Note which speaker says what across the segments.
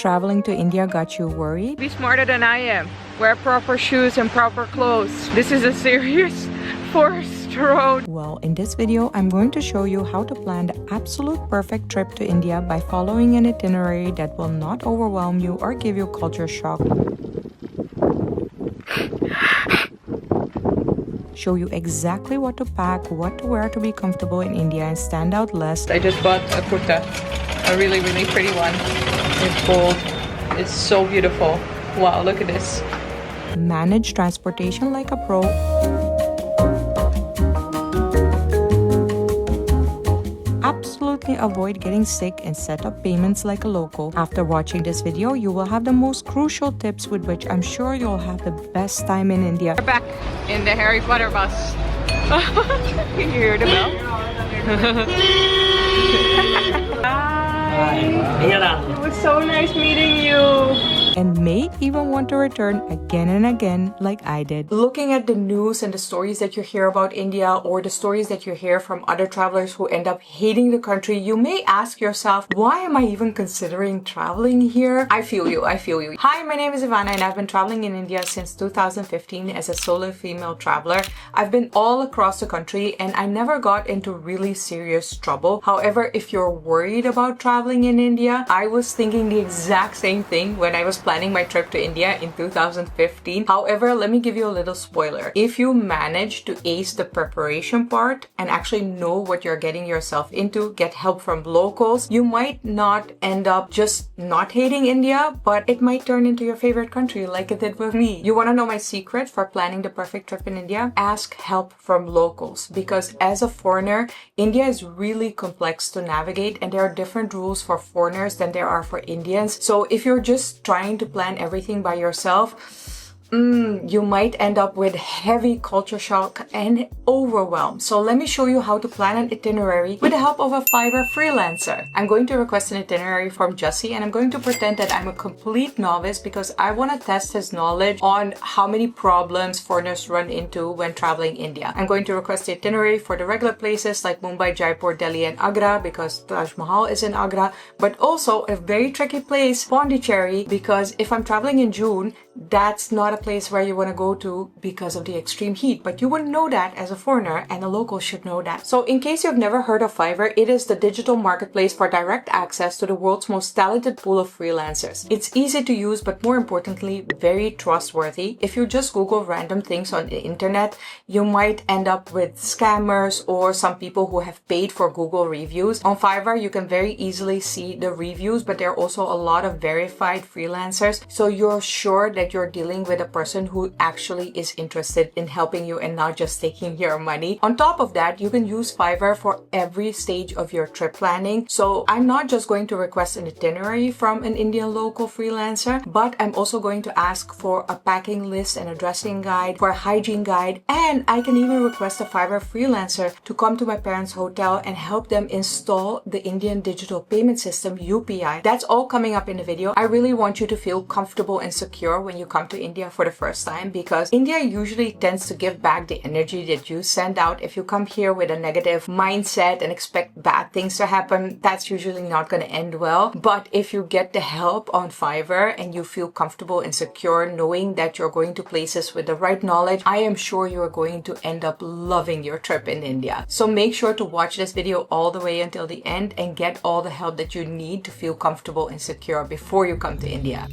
Speaker 1: traveling to India got you worried?
Speaker 2: Be smarter than I am. Wear proper shoes and proper clothes. This is a serious forest road.
Speaker 1: Well, in this video, I'm going to show you how to plan the absolute perfect trip to India by following an itinerary that will not overwhelm you or give you culture shock. Show you exactly what to pack, what to wear to be comfortable in India and stand out less.
Speaker 2: I just bought a kurta, a really pretty one. It's gold. It's so beautiful. Wow, look at this.
Speaker 1: Manage transportation like a pro. Absolutely avoid getting sick and set up payments like a local. After watching this video, you will have the most crucial tips with which I'm sure you'll have the best time in India.
Speaker 2: We're back in the Harry Potter bus. Can you hear the bell? Hi. It was so nice meeting you.
Speaker 1: And may even want to return again and again like I did. Looking at the news and the stories that you hear about India or the stories that you hear from other travelers who end up hating the country, you may ask yourself, why am I even considering traveling here? I feel you. Hi, my name is Ivana and I've been traveling in India since 2015 as a solo female traveler. I've been all across the country and I never got into really serious trouble. However, if you're worried about traveling in India, I was thinking the exact same thing when I was planning my trip to India in 2015. However, let me give you a little spoiler. If you manage to ace the preparation part and actually know what you're getting yourself into, get help from locals, you might not end up just not hating India, but it might turn into your favorite country like it did with me. You want to know my secret for planning the perfect trip in India? Ask help from locals, because as a foreigner, India is really complex to navigate and there are different rules for foreigners than there are for Indians. So if you're just trying to plan everything by yourself, you might end up with heavy culture shock and overwhelm. So let me show you how to plan an itinerary with the help of a Fiverr freelancer. I'm going to request an itinerary from Jussie and I'm going to pretend that I'm a complete novice because I want to test his knowledge on how many problems foreigners run into when traveling India. I'm going to request the itinerary for the regular places like Mumbai, Jaipur, Delhi and Agra because Taj Mahal is in Agra, but also a very tricky place, Pondicherry, because if I'm traveling in June, that's not a place where you want to go to because of the extreme heat, but you wouldn't know that as a foreigner and a local should know that. So in case you've never heard of Fiverr, it is the digital marketplace for direct access to the world's most talented pool of freelancers. It's easy to use, but more importantly, very trustworthy. If you just Google random things on the internet, you might end up with scammers or some people who have paid for Google reviews. On Fiverr, you can very easily see the reviews, but there are also a lot of verified freelancers, so you're sure that you're dealing with a person who actually is interested in helping you and not just taking your money. On top of that, you can use Fiverr for every stage of your trip planning. So I'm not just going to request an itinerary from an Indian local freelancer, but I'm also going to ask for a packing list and a dressing guide, for a hygiene guide, and I can even request a Fiverr freelancer to come to my parents' hotel and help them install the Indian digital payment system UPI. That's all coming up in the video. I really want you to feel comfortable and secure when you come to India for the first time, because India usually tends to give back the energy that you send out. If you come here with a negative mindset and expect bad things to happen, that's usually not going to end well. But if you get the help on Fiverr and you feel comfortable and secure knowing that you're going to places with the right knowledge, I am sure you're going to end up loving your trip in India. So make sure to watch this video all the way until the end and get all the help that you need to feel comfortable and secure before you come to India.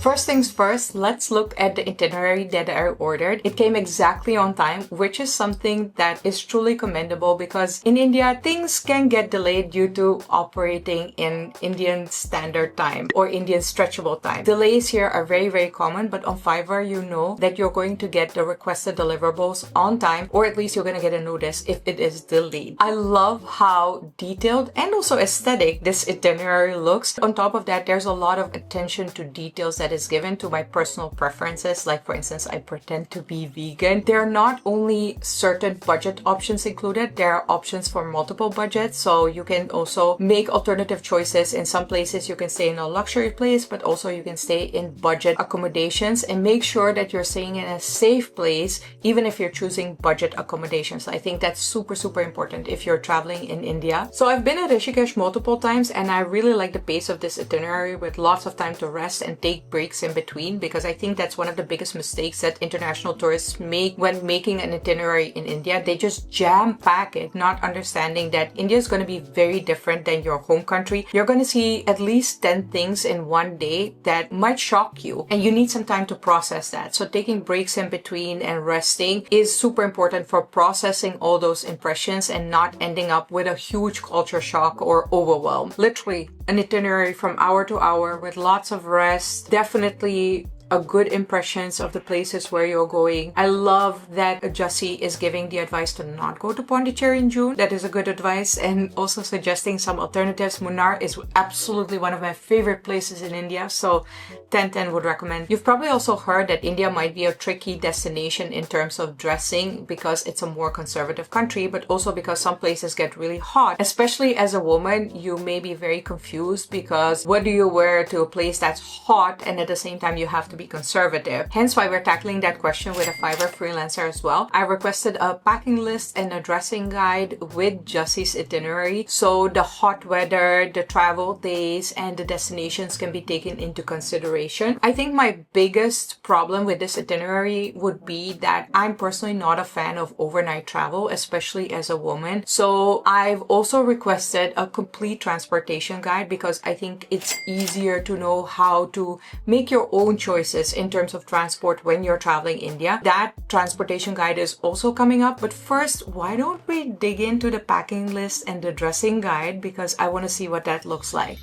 Speaker 1: First things first, let's look at the itinerary that I ordered. It came exactly on time, which is something that is truly commendable because in India, things can get delayed due to operating in Indian standard time or Indian stretchable time. Delays here are very common, but on Fiverr, you know that you're going to get the requested deliverables on time, or at least you're going to get a notice if it is delayed. I love how detailed and also aesthetic this itinerary looks. On top of that, there's a lot of attention to details that is given to my personal preferences. Like for instance, I pretend to be vegan. There are not only certain budget options included, there are options for multiple budgets. So you can also make alternative choices. In some places you can stay in a luxury place, but also you can stay in budget accommodations, and make sure that you're staying in a safe place even if you're choosing budget accommodations. I think that's super important if you're traveling in India. So I've been at Rishikesh multiple times, and I really like the pace of this itinerary with lots of time to rest and take breaks in between, because I think that's one of the biggest mistakes that international tourists make when making an itinerary in India. They just jam pack it, not understanding that India is going to be very different than your home country. You're going to see at least 10 things in one day that might shock you, and you need some time to process that. So taking breaks in between and resting is super important for processing all those impressions and not ending up with a huge culture shock or overwhelm. Literally an itinerary from hour to hour with lots of rest. Definitely a good impressions of the places where you're going. I love that Jussie is giving the advice to not go to Pondicherry in June. That is a good advice, and also suggesting some alternatives. Munnar is absolutely one of my favorite places in India, so 10/10 would recommend. You've probably also heard that India might be a tricky destination in terms of dressing because it's a more conservative country, but also because some places get really hot. Especially as a woman, you may be very confused because what do you wear to a place that's hot and at the same time you have to be conservative? Hence why we're tackling that question with a Fiverr freelancer as well. I requested a packing list and a dressing guide with Jussie's itinerary, so the hot weather, the travel days, and the destinations can be taken into consideration. I think my biggest problem with this itinerary would be that I'm personally not a fan of overnight travel, especially as a woman. So I've also requested a complete transportation guide because I think it's easier to know how to make your own choices in terms of transport when you're traveling India. That transportation guide is also coming up. But first, why don't we dig into the packing list and the dressing guide, because I want to see what that looks like.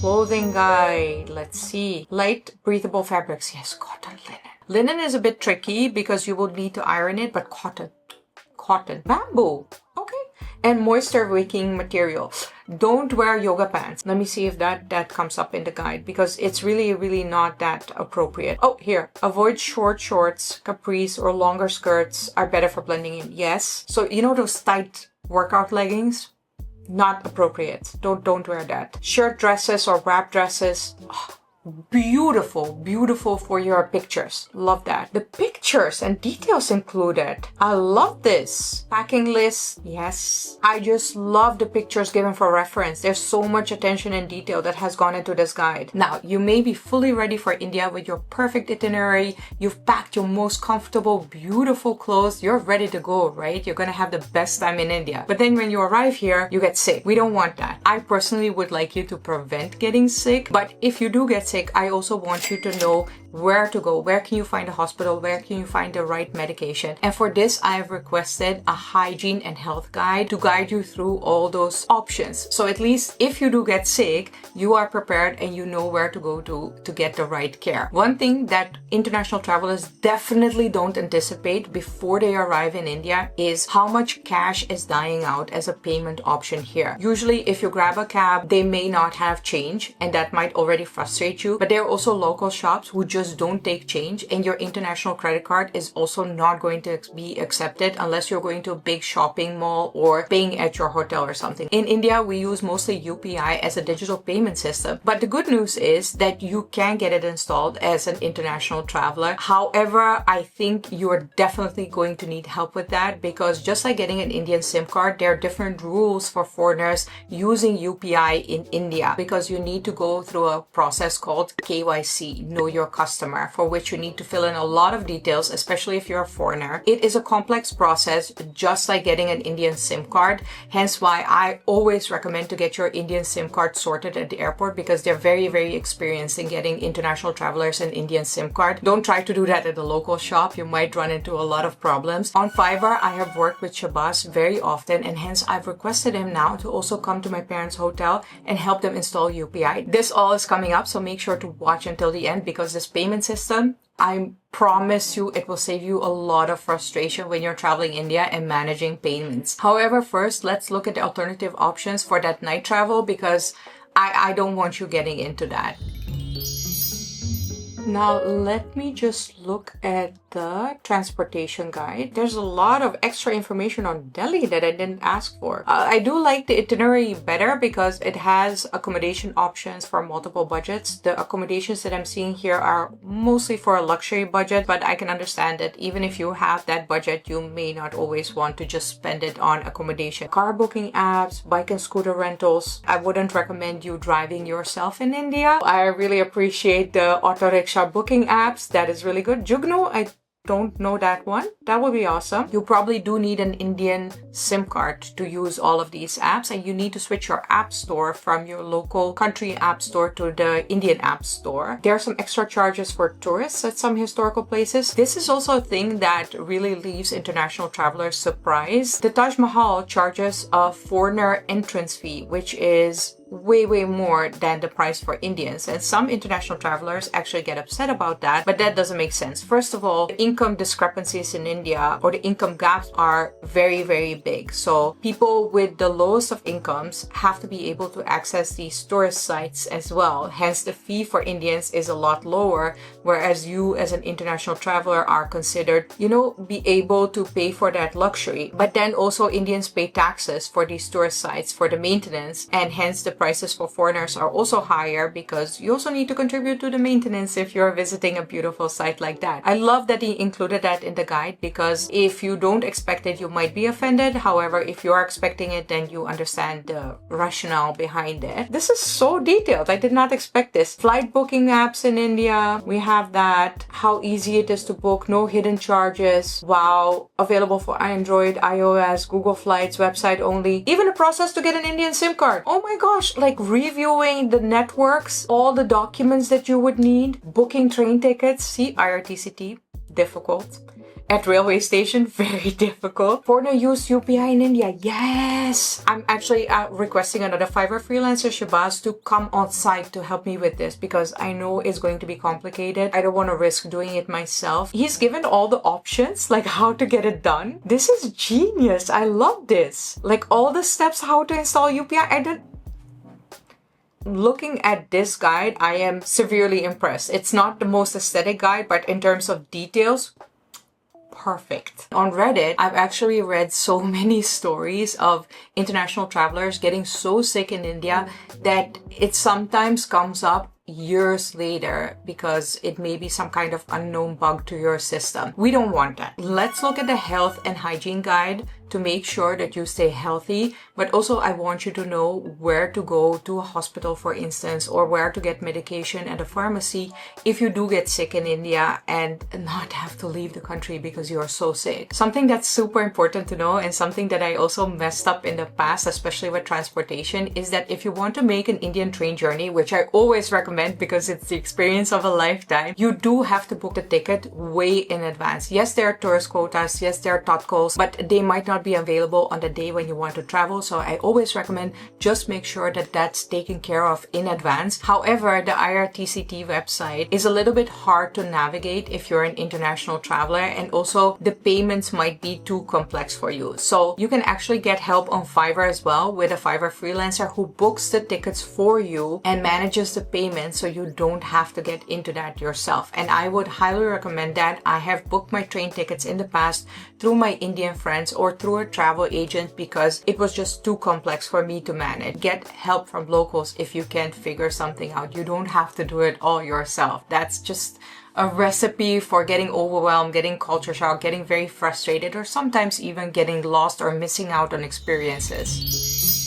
Speaker 1: Clothing guide. Let's see. Light breathable fabrics. Yes, cotton, linen. Linen is a bit tricky because you will need to iron it, but cotton. Bamboo. Okay. And moisture wicking material. Don't wear yoga pants. Let me see if that comes up in the guide, because it's really not that appropriate. Oh, here. Avoid short shorts, capris, or longer skirts are better for blending in. Yes. So you know those tight workout leggings? Not appropriate. Don't wear that. Shirt dresses or wrap dresses. Oh, beautiful for your pictures. Love that. The pictures and details included. I love this. Packing list. Yes. I just love the pictures given for reference. There's so much attention and detail that has gone into this guide. Now, you may be fully ready for India with your perfect itinerary. You've packed your most comfortable, beautiful clothes. You're ready to go, right? You're gonna have the best time in India. But then when you arrive here, you get sick. We don't want that. I personally would like you to prevent getting sick. But if you do get sick, I also want you to know where to go. Where can you find a hospital? Where can you find the right medication? And for this, I have requested a hygiene and health guide to guide you through all those options. So at least if you do get sick, you are prepared and you know where to go to get the right care. One thing that international travelers definitely don't anticipate before they arrive in India is how much cash is dying out as a payment option here. Usually, if you grab a cab, they may not have change, and that might already frustrate you. But there are also local shops who just don't take change, and your international credit card is also not going to be accepted unless you're going to a big shopping mall or paying at your hotel or something. In India, we use mostly UPI as a digital payment system. But the good news is that you can get it installed as an international traveler. However, I think you're definitely going to need help with that, because just like getting an Indian SIM card, there are different rules for foreigners using UPI in India, because you need to go through a process called KYC, Know Your Customer, for which you need to fill in a lot of details, especially if you're a foreigner. It is a complex process, just like getting an Indian SIM card. Hence why I always recommend to get your Indian SIM card sorted at the airport, because they're very experienced in getting international travelers an Indian SIM card. Don't try to do that at a local shop. You might run into a lot of problems. On Fiverr, I have worked with Shabazz very often, and hence I've requested him now to also come to my parents' hotel and help them install UPI. This all is coming up, so make sure to watch until the end, because this payment system, I promise you, it will save you a lot of frustration when you're traveling India and managing payments. However, first, let's look at the alternative options for that night travel, because I don't want you getting into that. Now let me just look at the transportation guide. There's a lot of extra information on Delhi that I didn't ask for. I do like the itinerary better because it has accommodation options for multiple budgets. The accommodations that I'm seeing here are mostly for a luxury budget, but I can understand that even if you have that budget, you may not always want to just spend it on accommodation. Car booking apps, bike and scooter rentals. I wouldn't recommend you driving yourself in India. I really appreciate the auto rickshaw booking apps. That is really good. Jugnu, I don't know that one. That would be awesome. You probably do need an Indian SIM card to use all of these apps, and you need to switch your app store from your local country app store to the Indian app store. There are some extra charges for tourists at some historical places. This is also a thing that really leaves international travelers surprised. The Taj Mahal charges a foreigner entrance fee, which is way more than the price for Indians, and some international travelers actually get upset about that, but that doesn't make sense. First of all, income discrepancies in India, or the income gaps, are very big. So people with the lowest of incomes have to be able to access these tourist sites as well. Hence the fee for Indians is a lot lower, whereas you as an international traveler are considered, be able to pay for that luxury. But then also Indians pay taxes for these tourist sites for the maintenance, and hence the prices for foreigners are also higher because you also need to contribute to the maintenance if you're visiting a beautiful site like that. I love that he included that in the guide because if you don't expect it, you might be offended. However, if you are expecting it, then you understand the rationale behind it. This is so detailed. I did not expect this. Flight booking apps in India, we have that. How easy it is to book, no hidden charges. Wow. Available for Android, iOS, Google Flights, website only. Even a process to get an Indian SIM card. Oh my gosh. Like reviewing the networks, all the documents that you would need, booking train tickets, see IRTCT, difficult. At railway station, very difficult. Foreigner use UPI in India, yes! I'm actually requesting another Fiverr freelancer, Shabazz, to come on site to help me with this because I know it's going to be complicated. I don't want to risk doing it myself. He's given all the options, like how to get it done. This is genius. I love this. Like all the steps how to install UPI. Looking at this guide, I am severely impressed. It's not the most aesthetic guide, but in terms of details, perfect. On Reddit, I've actually read so many stories of international travelers getting so sick in India that it sometimes comes up years later because it may be some kind of unknown bug to your system. We don't want that. Let's look at the health and hygiene guide to make sure that you stay healthy, but also I want you to know where to go to a hospital, for instance, or where to get medication at a pharmacy if you do get sick in India and not have to leave the country because you are so sick. Something that's super important to know, and something that I also messed up in the past, especially with transportation, is that if you want to make an Indian train journey, which I always recommend because it's the experience of a lifetime, you do have to book the ticket way in advance. Yes, there are tourist quotas, yes, there are totals, but they might not be available on the day when you want to travel. So I always recommend just make sure that that's taken care of in advance. However, the IRTCT website is a little bit hard to navigate if you're an international traveler, and also the payments might be too complex for you. So you can actually get help on Fiverr as well with a Fiverr freelancer who books the tickets for you and manages the payment so you don't have to get into that yourself. And I would highly recommend that. I have booked my train tickets in the past through my Indian friends or through a travel agent because it was just too complex for me to manage. Get help from locals if you can't figure something out. You don't have to do it all yourself. That's just a recipe for getting overwhelmed, getting culture shock, getting very frustrated, or sometimes even getting lost or missing out on experiences.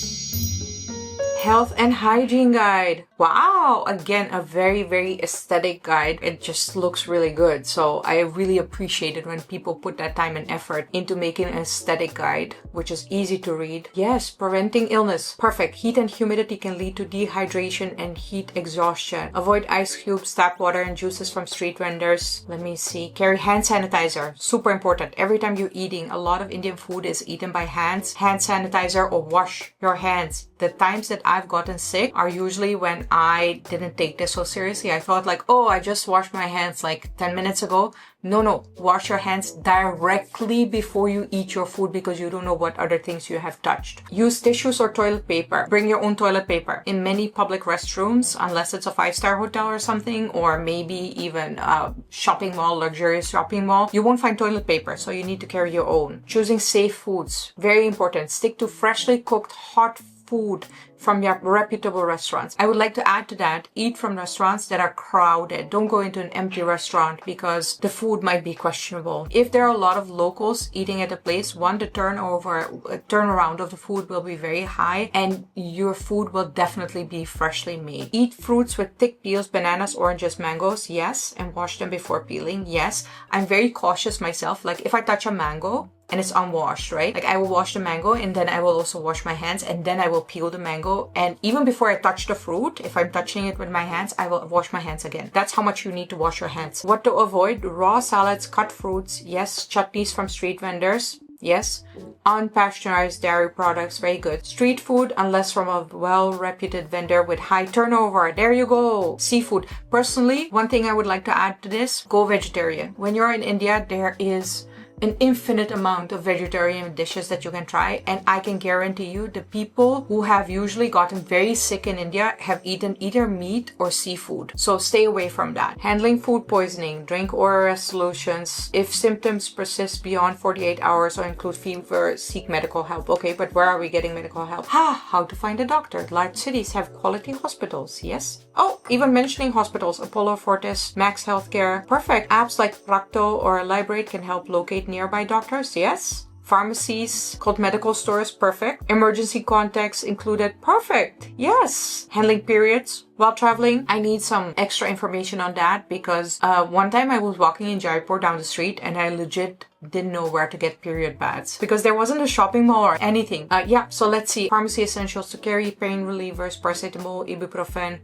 Speaker 1: Health and hygiene guide. Wow! Again, a very aesthetic guide. It just looks really good. So I really appreciate it when people put that time and effort into making an aesthetic guide, which is easy to read. Yes, preventing illness. Perfect. Heat and humidity can lead to dehydration and heat exhaustion. Avoid ice cubes, tap water, and juices from street vendors. Let me see. Carry hand sanitizer. Super important. Every time you're eating, a lot of Indian food is eaten by hands. Hand sanitizer or wash your hands. The times that I've gotten sick are usually when I didn't take this so seriously. I thought like, oh, I just washed my hands like 10 minutes ago. No, wash your hands directly before you eat your food because you don't know what other things you have touched. Use tissues or toilet paper. Bring your own toilet paper. In many public restrooms, unless it's a 5-star hotel or something, or maybe even a shopping mall, luxurious shopping mall, you won't find toilet paper, so you need to carry your own. Choosing safe foods. Very important. Stick to freshly cooked hot food from your reputable restaurants. I would like to add to that, eat from restaurants that are crowded. Don't go into an empty restaurant because the food might be questionable. If there are a lot of locals eating at a place, one, the turnaround of the food will be very high and your food will definitely be freshly made. Eat fruits with thick peels, bananas, oranges, mangoes, yes, and wash them before peeling, yes. I'm very cautious myself. Like if I touch a mango, and it's unwashed, right? Like I will wash the mango and then I will also wash my hands and then I will peel the mango. And even before I touch the fruit, if I'm touching it with my hands, I will wash my hands again. That's how much you need to wash your hands. What to avoid? Raw salads, cut fruits, yes. Chutneys from street vendors, yes. Unpasteurized dairy products, very good. Street food, unless from a well-reputed vendor with high turnover. There you go. Seafood. Personally, one thing I would like to add to this, go vegetarian. When you're in India, there is an infinite amount of vegetarian dishes that you can try, and I can guarantee you the people who have usually gotten very sick in India have eaten either meat or seafood. So stay away from that. Handling food poisoning, drink ORS solutions. If symptoms persist beyond 48 hours or include fever, seek medical help. Okay, but where are we getting medical help? How to find a doctor. Large cities have quality hospitals, yes? Oh, even mentioning hospitals, Apollo Fortis, Max Healthcare. Perfect. Apps like Practo or Librate can help locate nearby doctors, yes. Pharmacies, called medical stores, perfect. Emergency contacts included, perfect, yes. Handling periods while traveling, I need some extra information on that because one time I was walking in Jaipur down the street and I legit didn't know where to get period pads because there wasn't a shopping mall or anything. So let's see. Pharmacy essentials to carry, pain relievers, paracetamol, ibuprofen,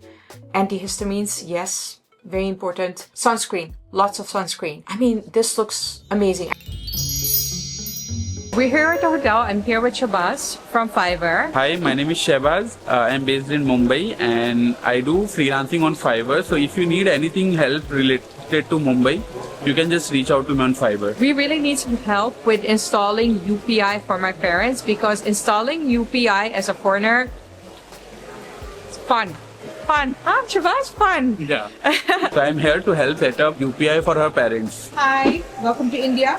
Speaker 1: antihistamines, yes. Very important. Sunscreen. Lots of sunscreen. I mean, this looks amazing.
Speaker 2: We're here at the hotel. I'm here with Shabazz from Fiverr.
Speaker 3: Hi, my name is Shabazz. I'm based in Mumbai and I do freelancing on Fiverr. So if you need anything help related to Mumbai, you can just reach out to me on Fiverr.
Speaker 2: We really need some help with installing UPI for my parents because installing UPI as a foreigner, it's fun. Fun. Shabazz, fun.
Speaker 3: Yeah. So I'm here to help set up UPI for her parents.
Speaker 2: Hi, welcome to India.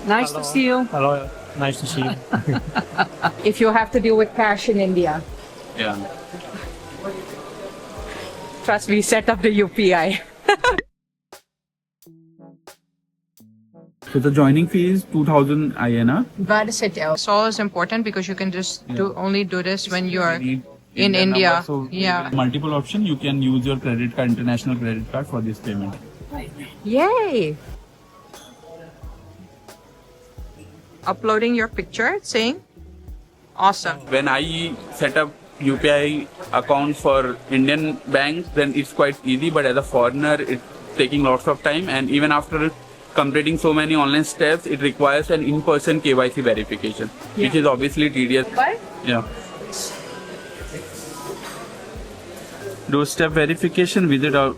Speaker 2: Nice to see you.
Speaker 4: Hello, nice to see you.
Speaker 2: If you have to deal with cash in India,
Speaker 3: Yeah.
Speaker 2: trust me, set up the UPI.
Speaker 3: So the joining fee is 2,000 INR.
Speaker 2: That is it. It's always important because you can just only do this when you're
Speaker 3: Need
Speaker 2: in
Speaker 3: Indian
Speaker 2: India.
Speaker 3: number. So
Speaker 2: Yeah.
Speaker 3: multiple option. You can use your credit card, international credit card for this payment.
Speaker 2: Yay! Uploading your picture, saying, awesome.
Speaker 3: When I set up UPI account for Indian banks, then it's quite easy. But as a foreigner, it's taking lots of time. And even after completing so many online steps, it requires an in-person KYC verification, which is obviously tedious.
Speaker 2: What?
Speaker 3: Yeah. Doorstep verification visit out.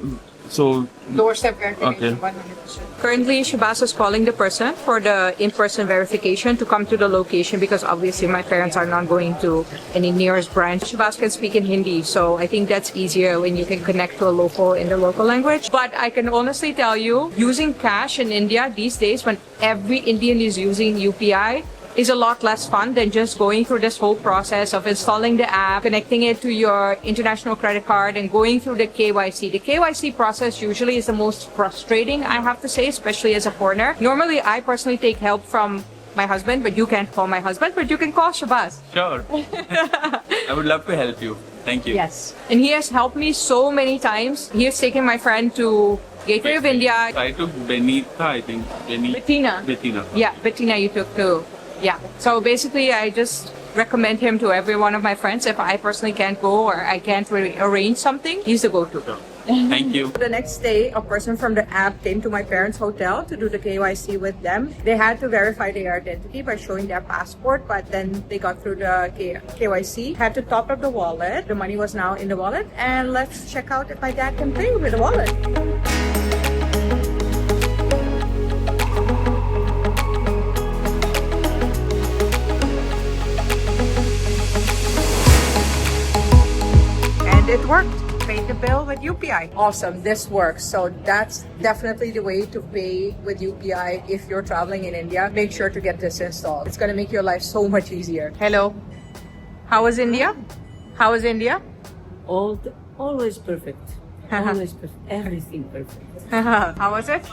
Speaker 3: So
Speaker 2: Doorstep verification,
Speaker 3: Okay.
Speaker 2: 100%. Currently, Shabazz is calling the person for the in-person verification to come to the location because obviously my parents are not going to any nearest branch. Shabazz can speak in Hindi, so I think that's easier when you can connect to a local in the local language. But I can honestly tell you, using cash in India these days when every Indian is using UPI, is a lot less fun than just going through this whole process of installing the app, connecting it to your international credit card and going through the KYC. The KYC process usually is the most frustrating, I have to say, especially as a foreigner. Normally, I personally take help from my husband, but you can't call my husband, but you can call Shabazz.
Speaker 3: sure. I would love to help you. Thank you.
Speaker 2: Yes. And he has helped me so many times. He has taken my friend to Gateway of India.
Speaker 3: I took Benita, I think.
Speaker 2: Bettina.
Speaker 3: Bettina.
Speaker 2: Yeah, Bettina you took too. Yeah. So basically I just recommend him to every one of my friends. If I personally can't go or I can't really arrange something, he's the go-to.
Speaker 3: Thank you.
Speaker 2: The next day, a person from the app came to my parents' hotel to do the KYC with them. They had to verify their identity by showing their passport, but then they got through the KYC, had to top up the wallet. The money was now in the wallet, and let's check out if my dad can pay with the wallet. And it worked. Paid the bill with UPI. Awesome, this works. So that's definitely the way to pay with UPI if you're traveling in India. Make sure to get this installed. It's gonna make your life so much easier. Hello. How was India? How was India?
Speaker 4: Always perfect. Always perfect. Everything perfect.
Speaker 2: How was it?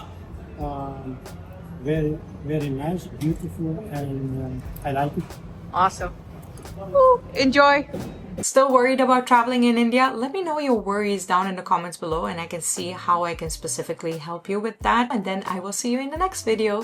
Speaker 4: Very, very nice, beautiful, and I like it.
Speaker 2: Awesome. Woo, enjoy.
Speaker 1: Still worried about traveling in India? Let me know your worries down in the comments below and I can see how I can specifically help you with that. And then I will see you in the next video.